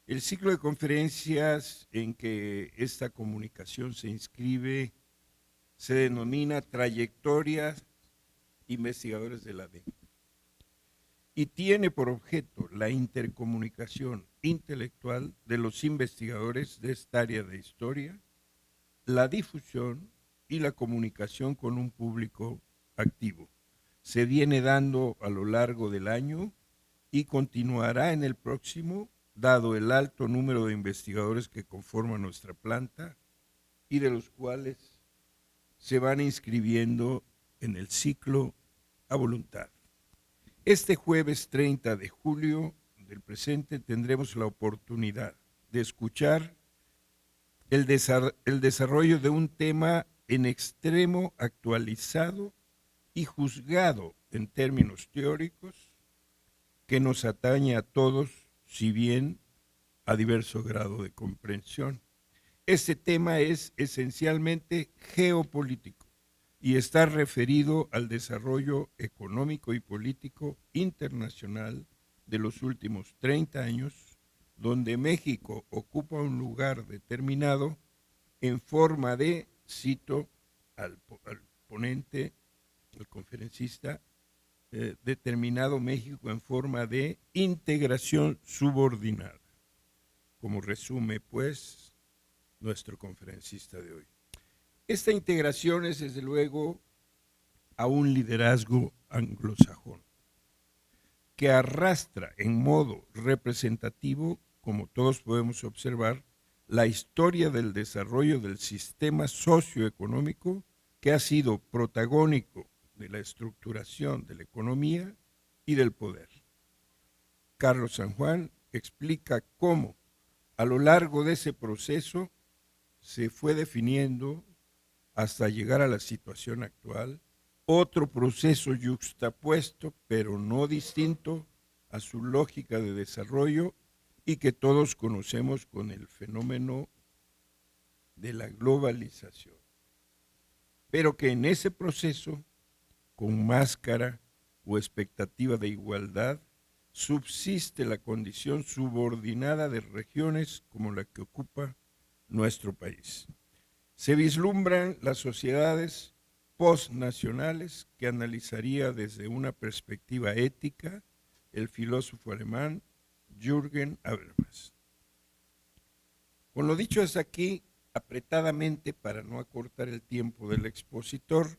El ciclo de conferencias en que esta comunicación se inscribe se denomina Trayectorias Investigadores de la D y tiene por objeto la intercomunicación intelectual de los investigadores de esta área de historia, la difusión y la comunicación con un público activo. Se viene dando a lo largo del año y continuará en el próximo, dado el alto número de investigadores que conforman nuestra planta y de los cuales se van inscribiendo en el ciclo a voluntad. Este jueves 30 de julio del presente tendremos la oportunidad de escuchar el desarrollo de un tema en extremo actualizado y juzgado en términos teóricos que nos atañe a todos, si bien a diverso grado de comprensión. Este tema es esencialmente geopolítico y está referido al desarrollo económico y político internacional de los últimos 30 años, donde México ocupa un lugar determinado en forma de, cito al ponente, el conferencista, determinado México en forma de integración subordinada, como resume pues nuestro conferencista de hoy. Esta integración es desde luego a un liderazgo anglosajón que arrastra en modo representativo, como todos podemos observar, la historia del desarrollo del sistema socioeconómico que ha sido protagónico de la estructuración de la economía y del poder. Carlos San Juan explica cómo a lo largo de ese proceso se fue definiendo hasta llegar a la situación actual otro proceso yuxtapuesto, pero no distinto a su lógica de desarrollo y que todos conocemos con el fenómeno de la globalización. Pero que en ese proceso, con máscara o expectativa de igualdad, subsiste la condición subordinada de regiones como la que ocupa nuestro país. Se vislumbran las sociedades postnacionales que analizaría desde una perspectiva ética el filósofo alemán Jürgen Habermas. Con lo dicho hasta aquí, apretadamente para no acortar el tiempo del expositor,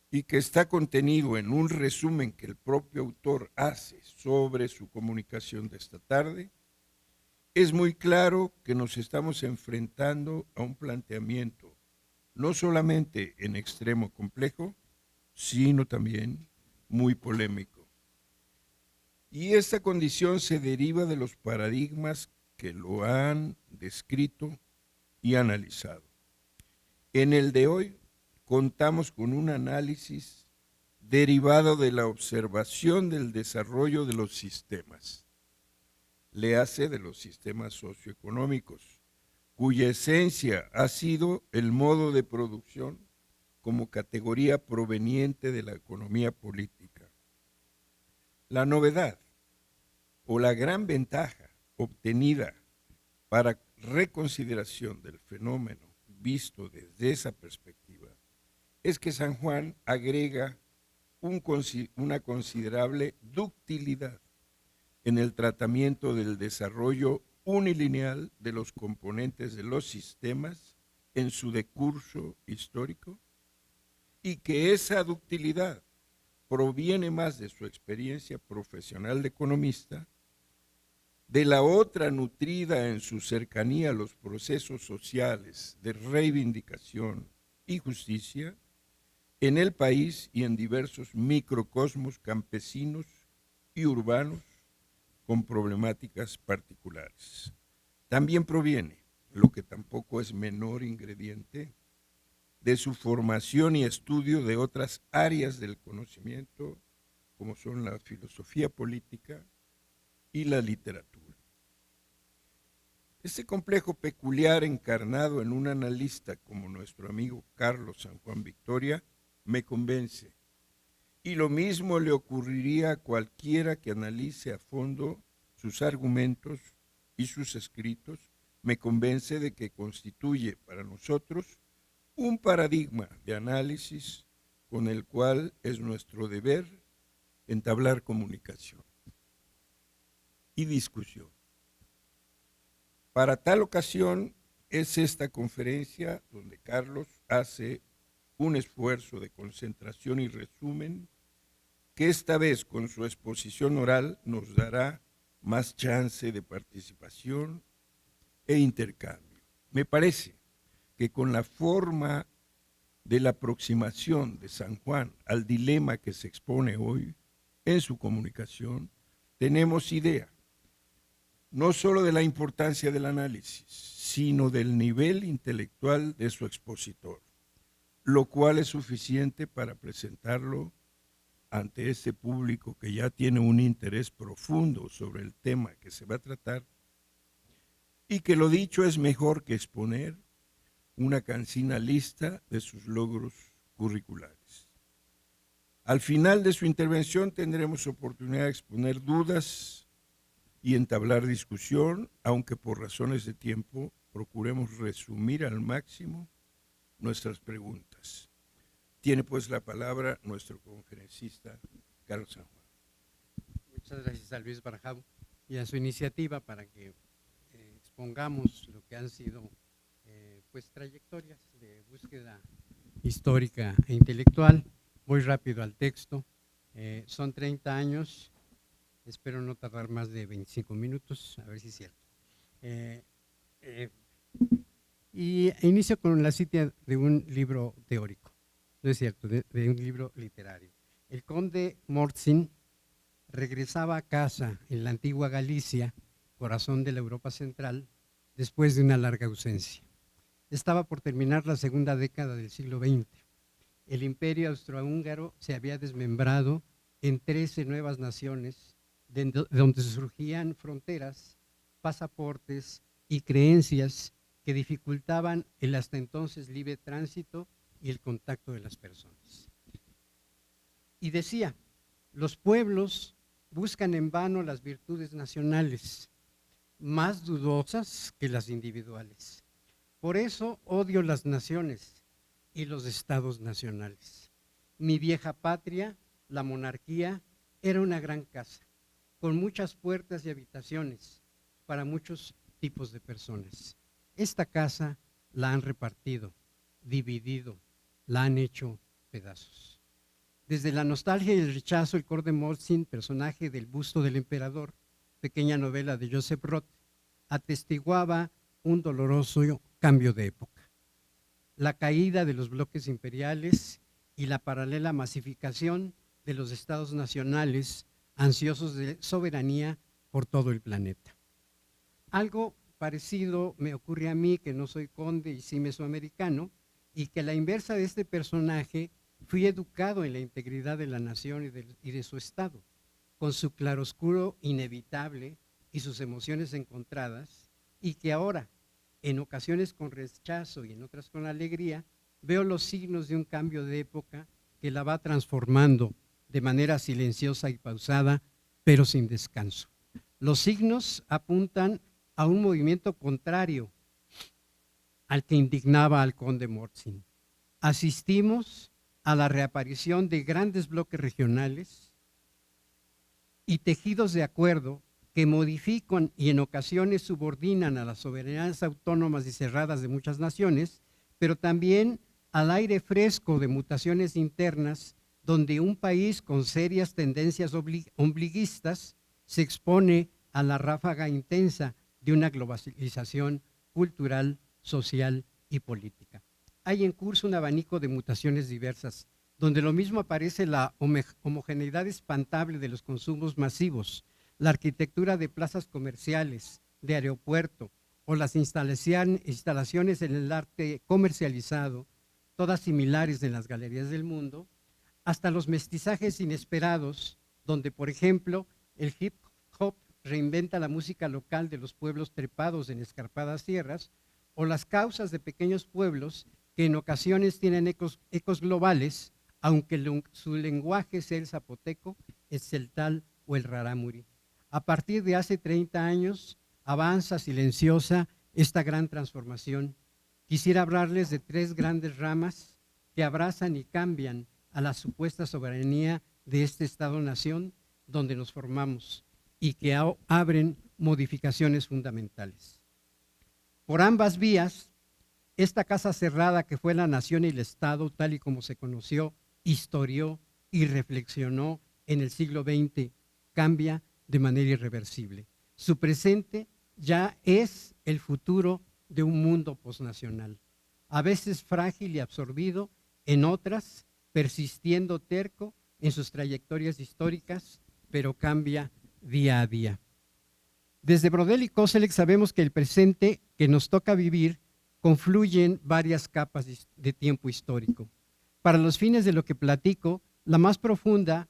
y que está contenido en un resumen que el propio autor hace sobre su comunicación de esta tarde, es muy claro que nos estamos enfrentando a un planteamiento no solamente en extremo complejo, sino también muy polémico. Y esta condición se deriva de los paradigmas que lo han descrito y analizado. En el de hoy contamos con un análisis derivado de la observación del desarrollo de los sistemas, le hace de los sistemas socioeconómicos, cuya esencia ha sido el modo de producción como categoría proveniente de la economía política. La novedad o la gran ventaja obtenida para reconsideración del fenómeno visto desde esa perspectiva es que San Juan agrega una considerable ductilidad en el tratamiento del desarrollo unilineal de los componentes de los sistemas en su decurso histórico y que esa ductilidad proviene más de su experiencia profesional de economista, de la otra nutrida en su cercanía a los procesos sociales de reivindicación y justicia en el país y en diversos microcosmos campesinos y urbanos con problemáticas particulares. También proviene, lo que tampoco es menor ingrediente, de su formación y estudio de otras áreas del conocimiento, como son la filosofía política y la literatura. Este complejo peculiar encarnado en un analista como nuestro amigo Carlos San Juan Victoria me convence. Y lo mismo le ocurriría a cualquiera que analice a fondo sus argumentos y sus escritos me convence de que constituye para nosotros un paradigma de análisis con el cual es nuestro deber entablar comunicación y discusión. Para tal ocasión es esta conferencia donde Carlos hace un esfuerzo de concentración y resumen que esta vez con su exposición oral nos dará más chance de participación e intercambio. Me parece que con la forma de la aproximación de San Juan al dilema que se expone hoy en su comunicación, tenemos idea no solo de la importancia del análisis, sino del nivel intelectual de su expositor, lo cual es suficiente para presentarlo ante ese público que ya tiene un interés profundo sobre el tema que se va a tratar y que lo dicho es mejor que exponer una cansina lista de sus logros curriculares. Al final de su intervención tendremos oportunidad de exponer dudas y entablar discusión, aunque por razones de tiempo procuremos resumir al máximo nuestras preguntas. Tiene pues la palabra nuestro conferencista, Carlos San Juan. Muchas gracias a Luis Barajau y a su iniciativa para que expongamos lo que han sido pues trayectorias de búsqueda histórica e intelectual. Voy rápido al texto. Son 30 años, espero no tardar más de 25 minutos, a ver si es cierto. Y inicio con la cita de un libro teórico, no es cierto, de un libro literario. El conde Morzin regresaba a casa en la antigua Galicia, corazón de la Europa Central, después de una larga ausencia. Estaba por terminar la segunda década del siglo XX. El imperio austrohúngaro se había desmembrado en 13 nuevas naciones, de donde surgían fronteras, pasaportes y creencias que dificultaban el hasta entonces libre tránsito y el contacto de las personas. Y decía, los pueblos buscan en vano las virtudes nacionales, más dudosas que las individuales. Por eso odio las naciones y los estados nacionales. Mi vieja patria, la monarquía, era una gran casa, con muchas puertas y habitaciones para muchos tipos de personas. Esta casa la han repartido, dividido, la han hecho pedazos. Desde la nostalgia y el rechazo, el conde Morzin, personaje del busto del emperador, pequeña novela de Joseph Roth, atestiguaba un doloroso cambio de época. La caída de los bloques imperiales y la paralela masificación de los estados nacionales ansiosos de soberanía por todo el planeta. Algo parecido me ocurre a mí, que no soy conde y sí mesoamericano, y que a la inversa de este personaje fui educado en la integridad de la nación y de su estado, con su claroscuro inevitable y sus emociones encontradas, y que ahora, en ocasiones con rechazo y en otras con alegría, veo los signos de un cambio de época que la va transformando de manera silenciosa y pausada, pero sin descanso. Los signos apuntan a un movimiento contrario al que indignaba al conde Morzin. Asistimos a la reaparición de grandes bloques regionales y tejidos de acuerdo que modifican y en ocasiones subordinan a las soberanías autónomas y cerradas de muchas naciones, pero también al aire fresco de mutaciones internas, donde un país con serias tendencias ombliguistas se expone a la ráfaga intensa de una globalización cultural, social y política. Hay en curso un abanico de mutaciones diversas, donde lo mismo aparece la homogeneidad espantable de los consumos masivos, la arquitectura de plazas comerciales, de aeropuerto o las instalaciones en el arte comercializado, todas similares en las galerías del mundo, hasta los mestizajes inesperados, donde, por ejemplo, el hip hop reinventa la música local de los pueblos trepados en escarpadas sierras, o las causas de pequeños pueblos que en ocasiones tienen ecos globales, aunque su lenguaje sea el zapoteco, el celtal o el rarámuri. A partir de hace 30 años, avanza silenciosa esta gran transformación. Quisiera hablarles de 3 grandes ramas que abrazan y cambian a la supuesta soberanía de este Estado-nación donde nos formamos y que abren modificaciones fundamentales. Por ambas vías, esta casa cerrada que fue la nación y el Estado, tal y como se conoció, historió y reflexionó en el siglo XX, cambia de manera irreversible. Su presente ya es el futuro de un mundo posnacional, a veces frágil y absorbido, en otras persistiendo terco en sus trayectorias históricas, pero cambia día a día. Desde Brodel y Koselleck sabemos que el presente que nos toca vivir confluyen varias capas de tiempo histórico. Para los fines de lo que platico, la más profunda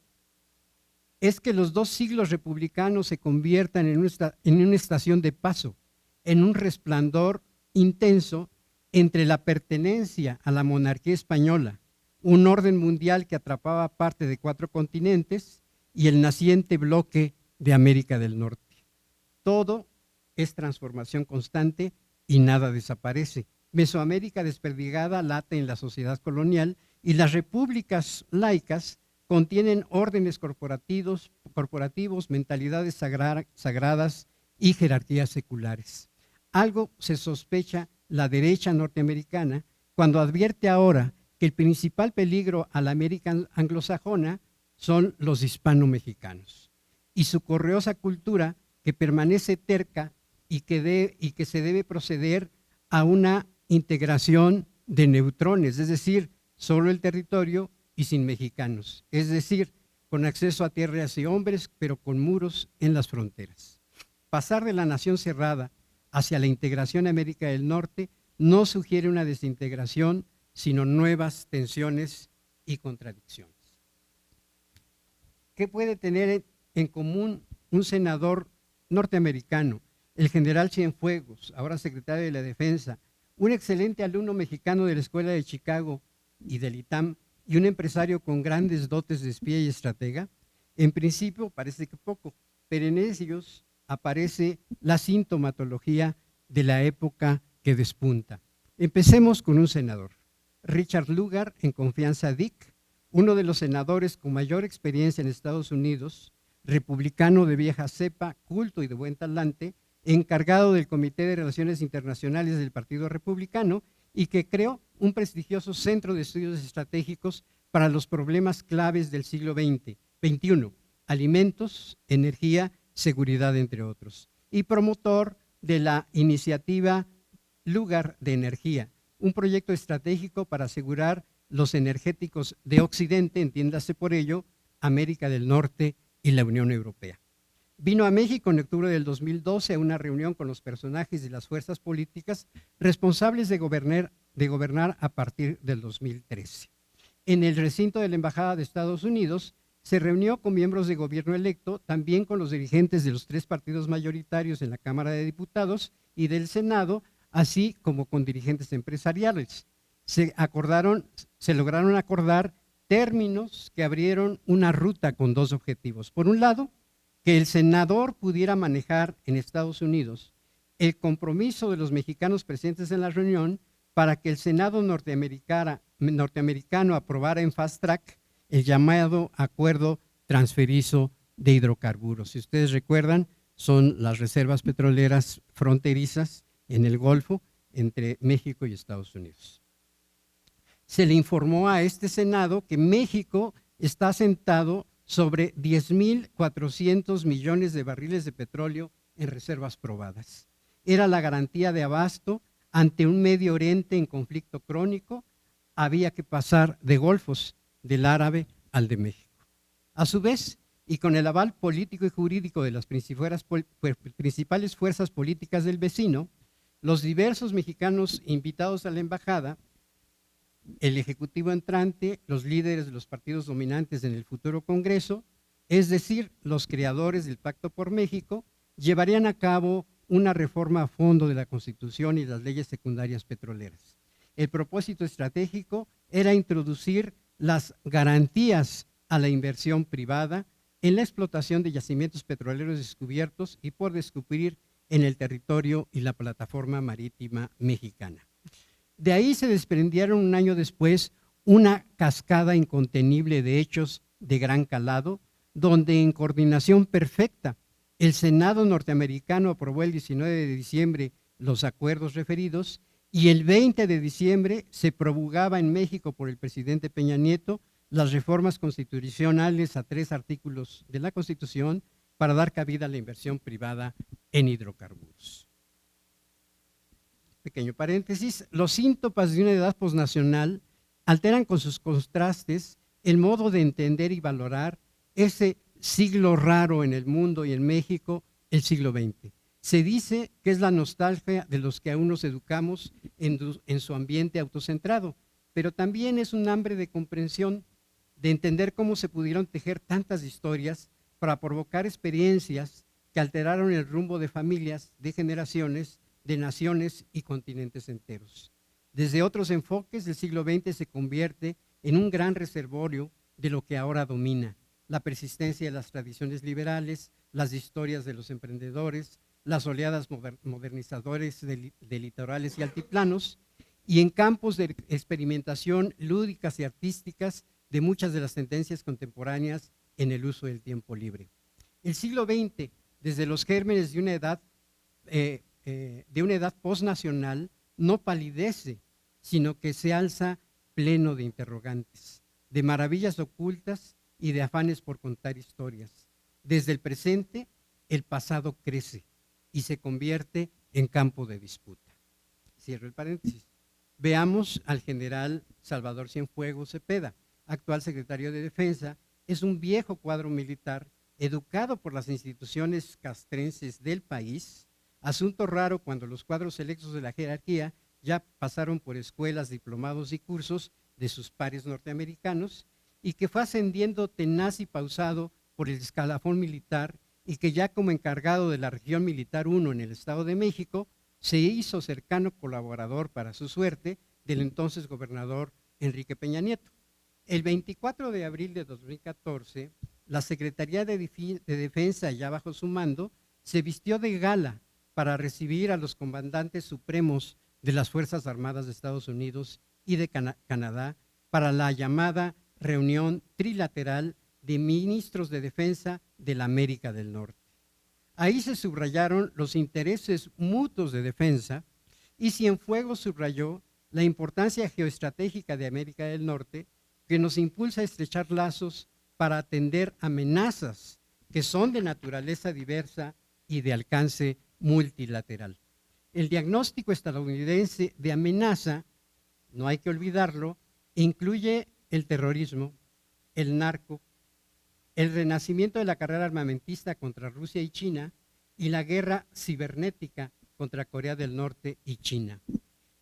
es que los 2 siglos republicanos se conviertan en una estación de paso, en un resplandor intenso entre la pertenencia a la monarquía española, un orden mundial que atrapaba parte de 4 continentes, y el naciente bloque de América del Norte. Todo es transformación constante y nada desaparece. Mesoamérica desperdigada late en la sociedad colonial y las repúblicas laicas contienen órdenes corporativos, mentalidades sagradas y jerarquías seculares. Algo se sospecha la derecha norteamericana cuando advierte ahora que el principal peligro a la América anglosajona son los hispano-mexicanos y su correosa cultura que permanece terca y que se debe proceder a una integración de neutrones, es decir, solo el territorio y sin mexicanos, es decir, con acceso a tierras y hombres, pero con muros en las fronteras. Pasar de la nación cerrada hacia la integración a América del Norte no sugiere una desintegración, sino nuevas tensiones y contradicciones. ¿Qué puede tener en común un senador norteamericano, el general Cienfuegos, ahora secretario de la Defensa, un excelente alumno mexicano de la Escuela de Chicago y del ITAM, y un empresario con grandes dotes de espía y estratega? En principio parece que poco, pero en ellos aparece la sintomatología de la época que despunta. Empecemos con un senador, Richard Lugar, en confianza Dick, uno de los senadores con mayor experiencia en Estados Unidos, republicano de vieja cepa, culto y de buen talante, encargado del Comité de Relaciones Internacionales del Partido Republicano y que creó un prestigioso centro de estudios estratégicos para los problemas claves del siglo XXI, alimentos, energía, seguridad, entre otros, y promotor de la iniciativa Lugar de Energía, un proyecto estratégico para asegurar los energéticos de Occidente, entiéndase por ello, América del Norte y la Unión Europea. Vino a México en octubre del 2012 a una reunión con los personajes de las fuerzas políticas responsables de gobernar a partir del 2013. En el recinto de la Embajada de Estados Unidos se reunió con miembros de gobierno electo, también con los dirigentes de los 3 partidos mayoritarios en la Cámara de Diputados y del Senado, así como con dirigentes empresariales. Se lograron acordar términos que abrieron una ruta con 2 objetivos. Por un lado, que el senador pudiera manejar en Estados Unidos el compromiso de los mexicanos presentes en la reunión para que el Senado norteamericano aprobara en fast track el llamado acuerdo transferizo de hidrocarburos. Si ustedes recuerdan, son las reservas petroleras fronterizas en el Golfo entre México y Estados Unidos. Se le informó a este Senado que México está asentado sobre 10.400 millones de barriles de petróleo en reservas probadas. Era la garantía de abasto ante un Medio Oriente en conflicto crónico. Había que pasar de golfos del árabe al de México. A su vez, y con el aval político y jurídico de las principales fuerzas políticas del vecino, los diversos mexicanos invitados a la embajada, el ejecutivo entrante, los líderes de los partidos dominantes en el futuro Congreso, es decir, los creadores del Pacto por México, llevarían a cabo una reforma a fondo de la Constitución y las leyes secundarias petroleras. El propósito estratégico era introducir las garantías a la inversión privada en la explotación de yacimientos petroleros descubiertos y por descubrir en el territorio y la plataforma marítima mexicana. De ahí se desprendieron un año después una cascada incontenible de hechos de gran calado, donde en coordinación perfecta el Senado norteamericano aprobó el 19 de diciembre los acuerdos referidos y el 20 de diciembre se promulgaba en México por el presidente Peña Nieto las reformas constitucionales a 3 artículos de la Constitución para dar cabida a la inversión privada en hidrocarburos. Pequeño paréntesis, los síntomas de una edad posnacional alteran con sus contrastes el modo de entender y valorar ese siglo raro en el mundo y en México, el siglo XX. Se dice que es la nostalgia de los que aún nos educamos en su ambiente autocentrado, pero también es un hambre de comprensión, de entender cómo se pudieron tejer tantas historias para provocar experiencias que alteraron el rumbo de familias, de generaciones, de naciones y continentes enteros. Desde otros enfoques, el siglo XX se convierte en un gran reservorio de lo que ahora domina: la persistencia de las tradiciones liberales, las historias de los emprendedores, las oleadas modernizadores de litorales y altiplanos, y en campos de experimentación lúdicas y artísticas de muchas de las tendencias contemporáneas en el uso del tiempo libre. El siglo XX, desde los gérmenes de una edad posnacional, no palidece, sino que se alza pleno de interrogantes, de maravillas ocultas y de afanes por contar historias. Desde el presente, el pasado crece y se convierte en campo de disputa. Cierro el paréntesis. Veamos al general Salvador Cienfuegos Cepeda, actual secretario de Defensa. Es un viejo cuadro militar educado por las instituciones castrenses del país, asunto raro cuando los cuadros selectos de la jerarquía ya pasaron por escuelas, diplomados y cursos de sus pares norteamericanos, y que fue ascendiendo tenaz y pausado por el escalafón militar, y que ya como encargado de la región militar 1 en el Estado de México, se hizo cercano colaborador para su suerte del entonces gobernador Enrique Peña Nieto. El 24 de abril de 2014, la Secretaría de Defensa, ya bajo su mando, se vistió de gala para recibir a los comandantes supremos de las Fuerzas Armadas de Estados Unidos y de Canadá para la llamada reunión trilateral de ministros de defensa de la América del Norte. Ahí se subrayaron los intereses mutuos de defensa, y Cienfuegos subrayó la importancia geoestratégica de América del Norte, que nos impulsa a estrechar lazos para atender amenazas que son de naturaleza diversa y de alcance multilateral. El diagnóstico estadounidense de amenaza, no hay que olvidarlo, incluye el terrorismo, el narco, el renacimiento de la carrera armamentista contra Rusia y China y la guerra cibernética contra Corea del Norte y China.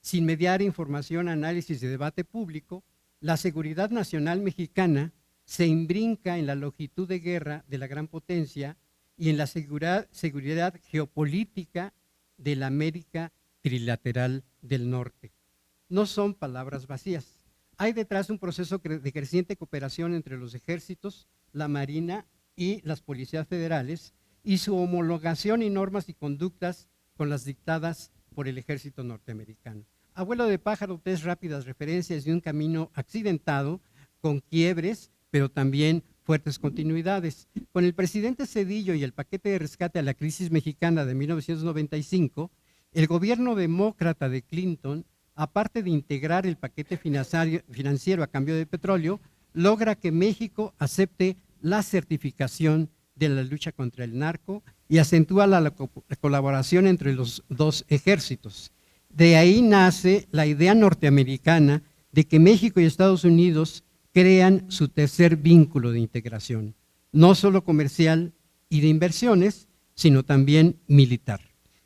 Sin mediar información, análisis y debate público, la seguridad nacional mexicana se imbrinca en la longitud de guerra de la gran potencia y en la seguridad geopolítica de la América trilateral del Norte. No son palabras vacías. Hay detrás un proceso de creciente cooperación entre los ejércitos, la Marina y las policías federales, y su homologación y normas y conductas con las dictadas por el ejército norteamericano. Abuelo de pájaro, 3 rápidas referencias de un camino accidentado, con quiebres, pero también fuertes continuidades. Con el presidente Zedillo y el paquete de rescate a la crisis mexicana de 1995, el gobierno demócrata de Clinton, aparte de integrar el paquete financiero a cambio de petróleo, logra que México acepte la certificación de la lucha contra el narco y acentúa la colaboración entre los dos ejércitos. De ahí nace la idea norteamericana de que México y Estados Unidos crean su tercer vínculo de integración, no solo comercial y de inversiones, sino también militar.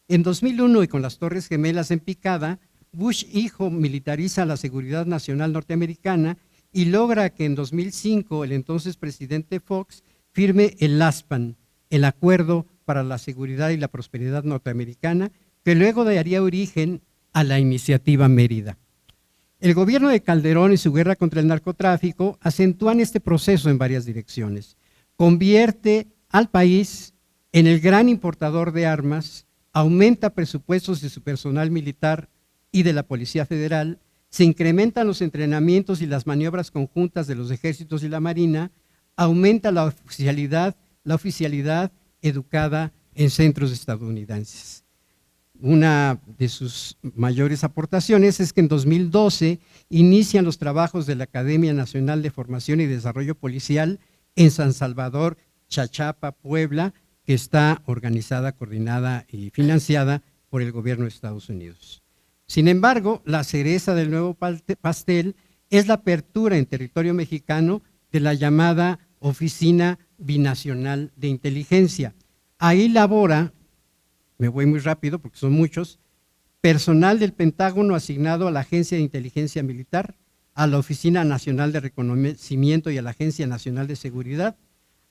En 2001, y con las Torres Gemelas en picada, Bush hijo militariza la seguridad nacional norteamericana y logra que en 2005 el entonces presidente Fox firme el ASPAN, el Acuerdo para la Seguridad y la Prosperidad Norteamericana, que luego daría origen a la Iniciativa Mérida. El gobierno de Calderón y su guerra contra el narcotráfico acentúan este proceso en varias direcciones. Convierte al país en el gran importador de armas aumenta presupuestos de su personal militar y de la Policía Federal, se incrementan los entrenamientos y las maniobras conjuntas de los ejércitos y la Marina, aumenta la oficialidad educada en centros estadounidenses. Una de sus mayores aportaciones es que en 2012 inician los trabajos de la Academia Nacional de Formación y Desarrollo Policial en San Salvador, Chachapa, Puebla, que está organizada, coordinada y financiada por el gobierno de Estados Unidos. Sin embargo, la cereza del nuevo pastel es la apertura en territorio mexicano de la llamada Oficina Binacional de Inteligencia. Ahí labora, me voy muy rápido porque son muchos, personal del Pentágono asignado a la Agencia de Inteligencia Militar, a la Oficina Nacional de Reconocimiento y a la Agencia Nacional de Seguridad,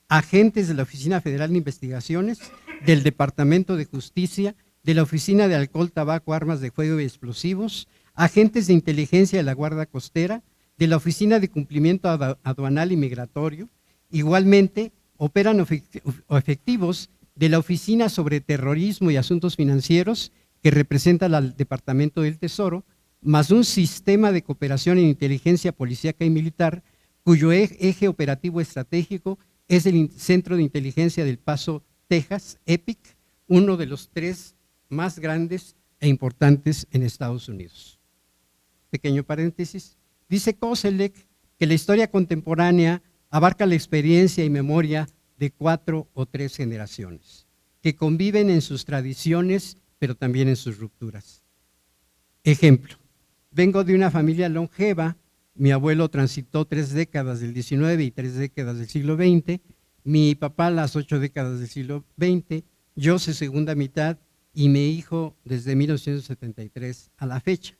agentes de la Oficina Federal de Investigaciones, del Departamento de Justicia, de la Oficina de Alcohol, Tabaco, Armas de Fuego y Explosivos, agentes de inteligencia de la Guardia Costera, de la Oficina de Cumplimiento Aduanal y Migratorio. Igualmente, operan efectivos de la Oficina sobre Terrorismo y Asuntos Financieros, que representa al Departamento del Tesoro, más un sistema de cooperación en inteligencia policíaca y militar, cuyo eje operativo estratégico es el Centro de Inteligencia del Paso, Texas, EPIC, uno de los 3 más grandes e importantes en Estados Unidos. Pequeño paréntesis. Dice Koselleck que la historia contemporánea abarca la experiencia y memoria de 4 o 3 generaciones, que conviven en sus tradiciones, pero también en sus rupturas. Ejemplo, vengo de una familia longeva. Mi abuelo transitó 3 décadas del XIX y 3 décadas del siglo XX, mi papá las 8 décadas del siglo XX, yo su segunda mitad y mi hijo desde 1973 a la fecha.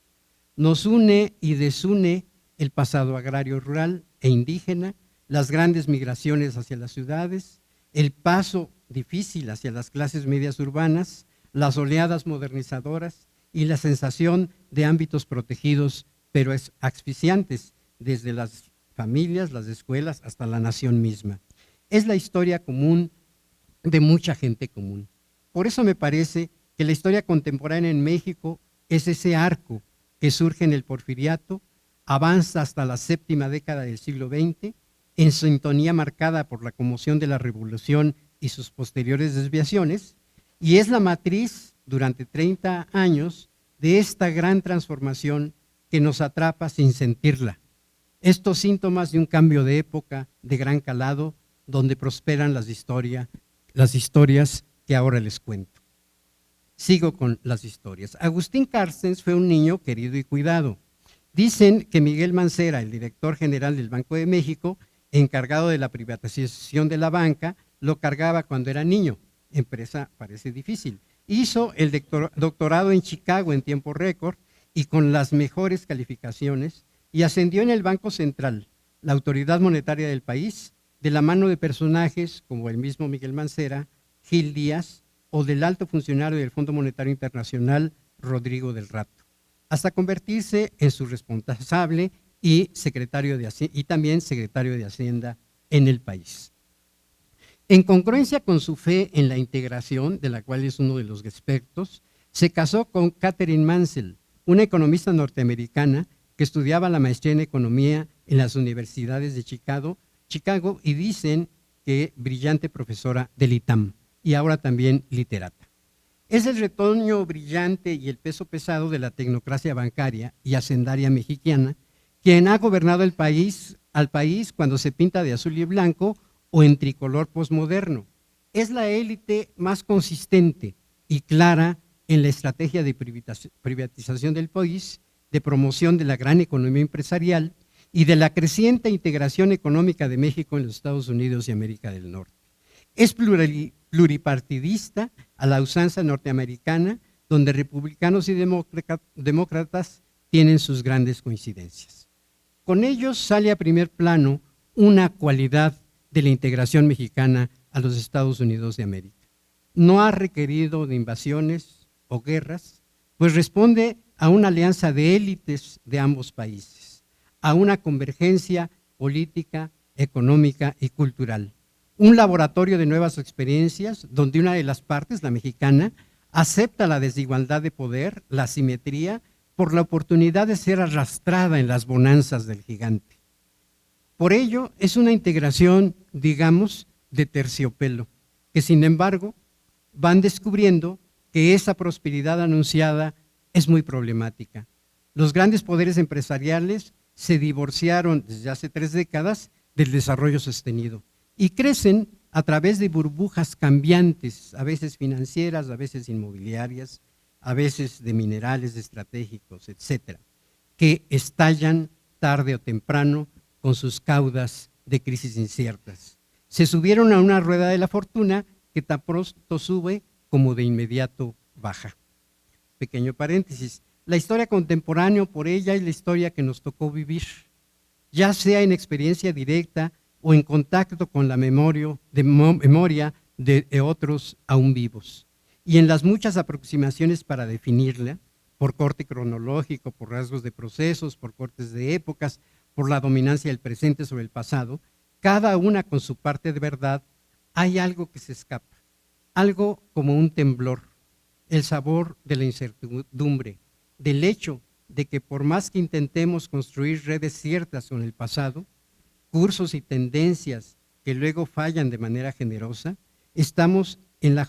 Nos une y desune el pasado agrario rural e indígena, las grandes migraciones hacia las ciudades, el paso difícil hacia las clases medias urbanas, las oleadas modernizadoras y la sensación de ámbitos protegidos pero asfixiantes, desde las familias, las escuelas, hasta la nación misma. Es la historia común de mucha gente común. Por eso me parece que la historia contemporánea en México es ese arco que surge en el Porfiriato, avanza hasta la 7ª década del siglo XX, en sintonía marcada por la conmoción de la Revolución y sus posteriores desviaciones, y es la matriz durante 30 años de esta gran transformación que nos atrapa sin sentirla. Estos síntomas de un cambio de época de gran calado, donde prosperan las historias que ahora les cuento. Sigo con las historias. Agustín Carstens fue un niño querido y cuidado. Dicen que Miguel Mancera, el director general del Banco de México, encargado de la privatización de la banca, lo cargaba cuando era niño. Empresa parece difícil. Hizo el doctorado en Chicago en tiempo récord y con las mejores calificaciones, y ascendió en el Banco Central, la autoridad monetaria del país, de la mano de personajes como el mismo Miguel Mancera, Gil Díaz, o del alto funcionario del Fondo Monetario Internacional, Rodrigo del Rato, hasta convertirse en su responsable y también secretario de Hacienda en el país. En congruencia con su fe en la integración, de la cual es uno de los expertos, se casó con Catherine Mansell, una economista norteamericana que estudiaba la maestría en economía en las universidades de Chicago, y dicen que brillante profesora del ITAM y ahora también literata. Es el retoño brillante y el peso pesado de la tecnocracia bancaria y hacendaria mexicana quien ha gobernado al país cuando se pinta de azul y blanco o en tricolor posmoderno. Es la élite más consistente y clara en la estrategia de privatización del país, de promoción de la gran economía empresarial y de la creciente integración económica de México en los Estados Unidos y América del Norte. Es pluripartidista a la usanza norteamericana, donde republicanos y demócratas tienen sus grandes coincidencias. Con ellos sale a primer plano una cualidad de la integración mexicana a los Estados Unidos de América. No ha requerido de invasiones o guerras, pues responde a una alianza de élites de ambos países, a una convergencia política, económica y cultural. Un laboratorio de nuevas experiencias donde una de las partes, la mexicana, acepta la desigualdad de poder, la asimetría, por la oportunidad de ser arrastrada en las bonanzas del gigante. Por ello, es una integración, digamos, de terciopelo, que sin embargo van descubriendo que esa prosperidad anunciada es muy problemática. Los grandes poderes empresariales se divorciaron desde hace 3 décadas del desarrollo sostenido y crecen a través de burbujas cambiantes, a veces financieras, a veces inmobiliarias, a veces de minerales estratégicos, etcétera, que estallan tarde o temprano con sus caudas de crisis inciertas. Se subieron a una rueda de la fortuna que tan pronto sube como de inmediato baja. Pequeño paréntesis. La historia contemporánea por ella es la historia que nos tocó vivir, ya sea en experiencia directa o en contacto con la memoria de otros aún vivos. Y en las muchas aproximaciones para definirla, por corte cronológico, por rasgos de procesos, por cortes de épocas, por la dominancia del presente sobre el pasado, cada una con su parte de verdad, hay algo que se escapa, algo como un temblor, el sabor de la incertidumbre, del hecho de que por más que intentemos construir redes ciertas con el pasado, cursos y tendencias que luego fallan de manera generosa, estamos en la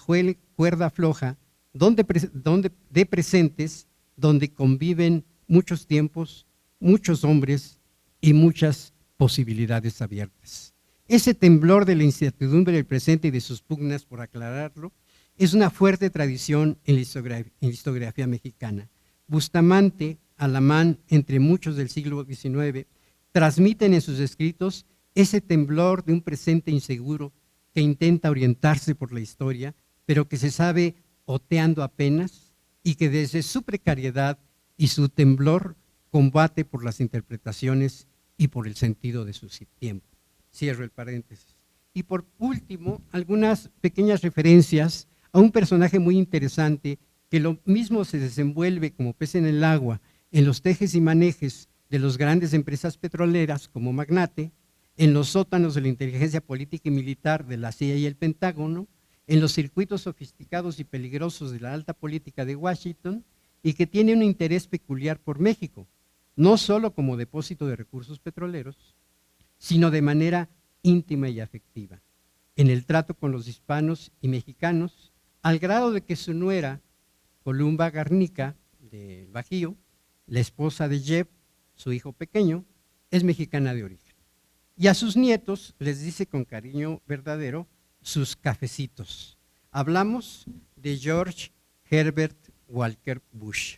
cuerda floja de presentes donde conviven muchos tiempos, muchos hombres y muchas posibilidades abiertas. Ese temblor de la incertidumbre del presente y de sus pugnas por aclararlo es una fuerte tradición en la historiografía mexicana. Bustamante, Alamán, entre muchos del siglo XIX, transmiten en sus escritos ese temblor de un presente inseguro que intenta orientarse por la historia, pero que se sabe oteando apenas y que desde su precariedad y su temblor combate por las interpretaciones y por el sentido de su tiempo. Cierro el paréntesis. Y por último, algunas pequeñas referencias a un personaje muy interesante que lo mismo se desenvuelve como pez en el agua en los tejes y manejes de las grandes empresas petroleras como Magnate, en los sótanos de la inteligencia política y militar de la CIA y el Pentágono, en los circuitos sofisticados y peligrosos de la alta política de Washington, y que tiene un interés peculiar por México, no solo como depósito de recursos petroleros, sino de manera íntima y afectiva, en el trato con los hispanos y mexicanos, al grado de que su nuera, Columba Garnica, del Bajío, la esposa de Jeb, su hijo pequeño, es mexicana de origen. Y a sus nietos les dice con cariño verdadero sus cafecitos. Hablamos de George Herbert Walker Bush,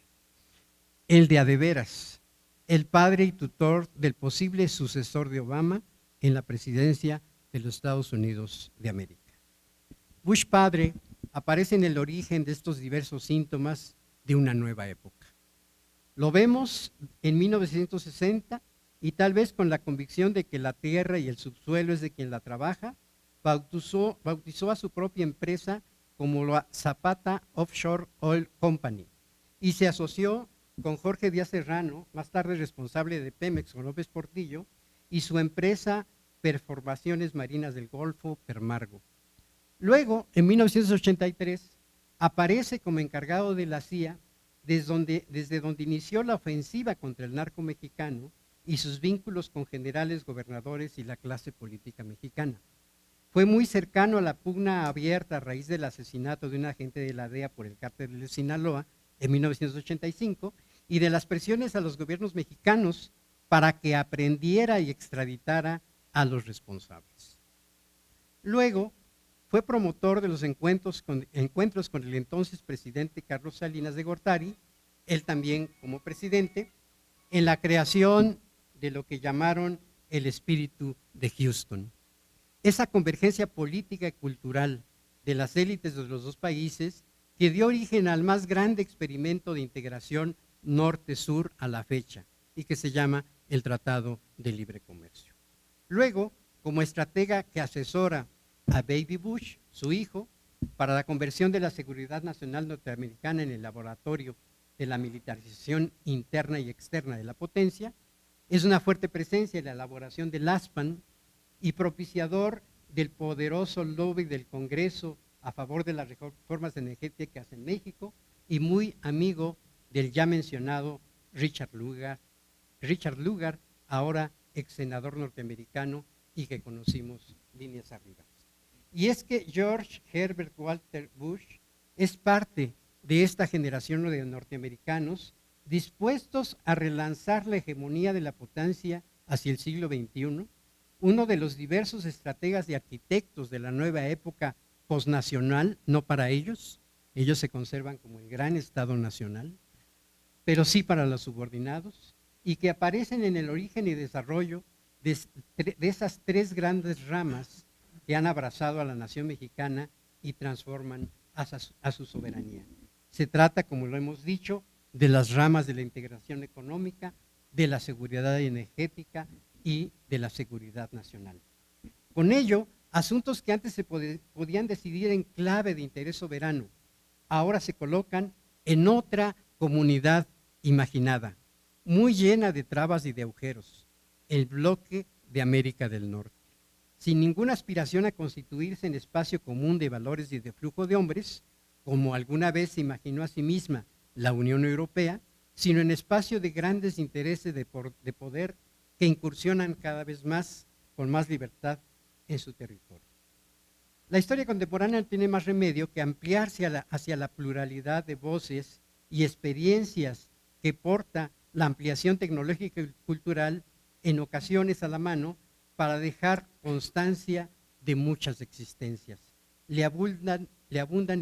el de adeveras, el padre y tutor del posible sucesor de Obama en la presidencia de los Estados Unidos de América. Bush padre aparece en el origen de estos diversos síntomas de una nueva época. Lo vemos en 1960 y tal vez con la convicción de que la tierra y el subsuelo es de quien la trabaja, bautizó a su propia empresa como la Zapata Offshore Oil Company y se asoció con Jorge Díaz Serrano, más tarde responsable de Pemex con López Portillo, y su empresa Performaciones Marinas del Golfo, Permargo. Luego, en 1983, aparece como encargado de la CIA desde donde inició la ofensiva contra el narco mexicano y sus vínculos con generales, gobernadores y la clase política mexicana. Fue muy cercano a la pugna abierta a raíz del asesinato de un agente de la DEA por el cártel de Sinaloa en 1985 y de las presiones a los gobiernos mexicanos para que aprendiera y extraditara a los responsables. Luego, fue promotor de los encuentros con el entonces presidente Carlos Salinas de Gortari, él también como presidente, en la creación de lo que llamaron el espíritu de Houston. Esa convergencia política y cultural de las élites de los dos países que dio origen al más grande experimento de integración norte-sur a la fecha y que se llama el Tratado de Libre Comercio. Luego, como estratega que asesora a Baby Bush, su hijo, para la conversión de la seguridad nacional norteamericana en el laboratorio de la militarización interna y externa de la potencia, es una fuerte presencia en la elaboración del ASPAN y propiciador del poderoso lobby del Congreso a favor de las reformas energéticas en México y muy amigo del ya mencionado Richard Lugar, ahora ex senador norteamericano y que conocimos líneas arriba. Y es que George Herbert Walker Bush es parte de esta generación de norteamericanos dispuestos a relanzar la hegemonía de la potencia hacia el siglo XXI, uno de los diversos estrategas y arquitectos de la nueva época posnacional, no para ellos se conservan como el gran Estado nacional, pero sí para los subordinados, y que aparecen en el origen y desarrollo de esas tres grandes ramas que han abrazado a la nación mexicana y transforman a su soberanía. Se trata, como lo hemos dicho, de las ramas de la integración económica, de la seguridad energética y de la seguridad nacional. Con ello, asuntos que antes se podían decidir en clave de interés soberano, ahora se colocan en otra comunidad imaginada, muy llena de trabas y de agujeros, el bloque de América del Norte. Sin ninguna aspiración a constituirse en espacio común de valores y de flujo de hombres, como alguna vez se imaginó a sí misma la Unión Europea, sino en espacio de grandes intereses de poder que incursionan cada vez más, con más libertad, en su territorio. La historia contemporánea no tiene más remedio que ampliarse hacia la pluralidad de voces y experiencias que porta la ampliación tecnológica y cultural en ocasiones a la mano para dejar constancia de muchas existencias. Le abundan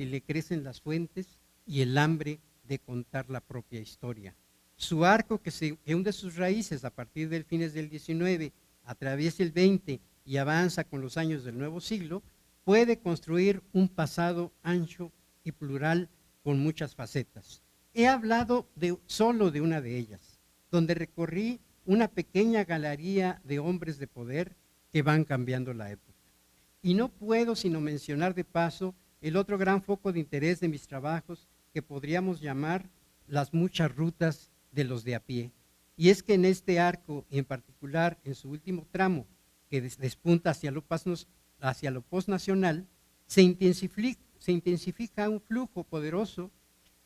y le crecen las fuentes y el hambre de contar la propia historia. Su arco que hunde sus raíces a partir del fines del XIX, atraviesa el XX y avanza con los años del nuevo siglo, puede construir un pasado ancho y plural con muchas facetas. He hablado solo de una de ellas, donde recorrí una pequeña galería de hombres de poder que van cambiando la época. Y no puedo sino mencionar de paso el otro gran foco de interés de mis trabajos que podríamos llamar las muchas rutas de los de a pie. Y es que en este arco, y en particular en su último tramo, que despunta hacia lo postnacional, se intensifica un flujo poderoso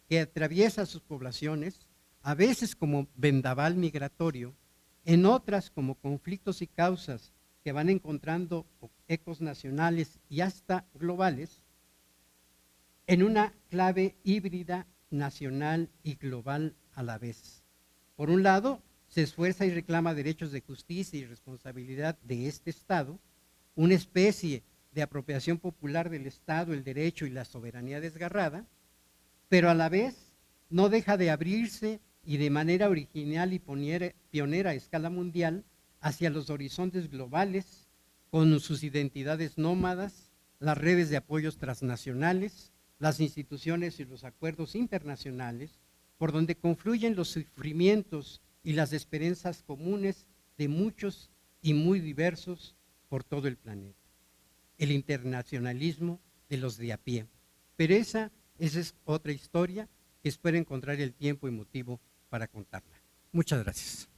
que atraviesa sus poblaciones, a veces como vendaval migratorio, en otras como conflictos y causas que van encontrando ecos nacionales y hasta globales, en una clave híbrida nacional y global a la vez. Por un lado, se esfuerza y reclama derechos de justicia y responsabilidad de este Estado, una especie de apropiación popular del Estado, el derecho y la soberanía desgarrada, pero a la vez no deja de abrirse y de manera original y pionera a escala mundial hacia los horizontes globales, con sus identidades nómadas, las redes de apoyos transnacionales, las instituciones y los acuerdos internacionales, por donde confluyen los sufrimientos y las esperanzas comunes de muchos y muy diversos por todo el planeta. El internacionalismo de los de a pie. Pero esa es otra historia que espero encontrar el tiempo y motivo para contarla. Muchas gracias.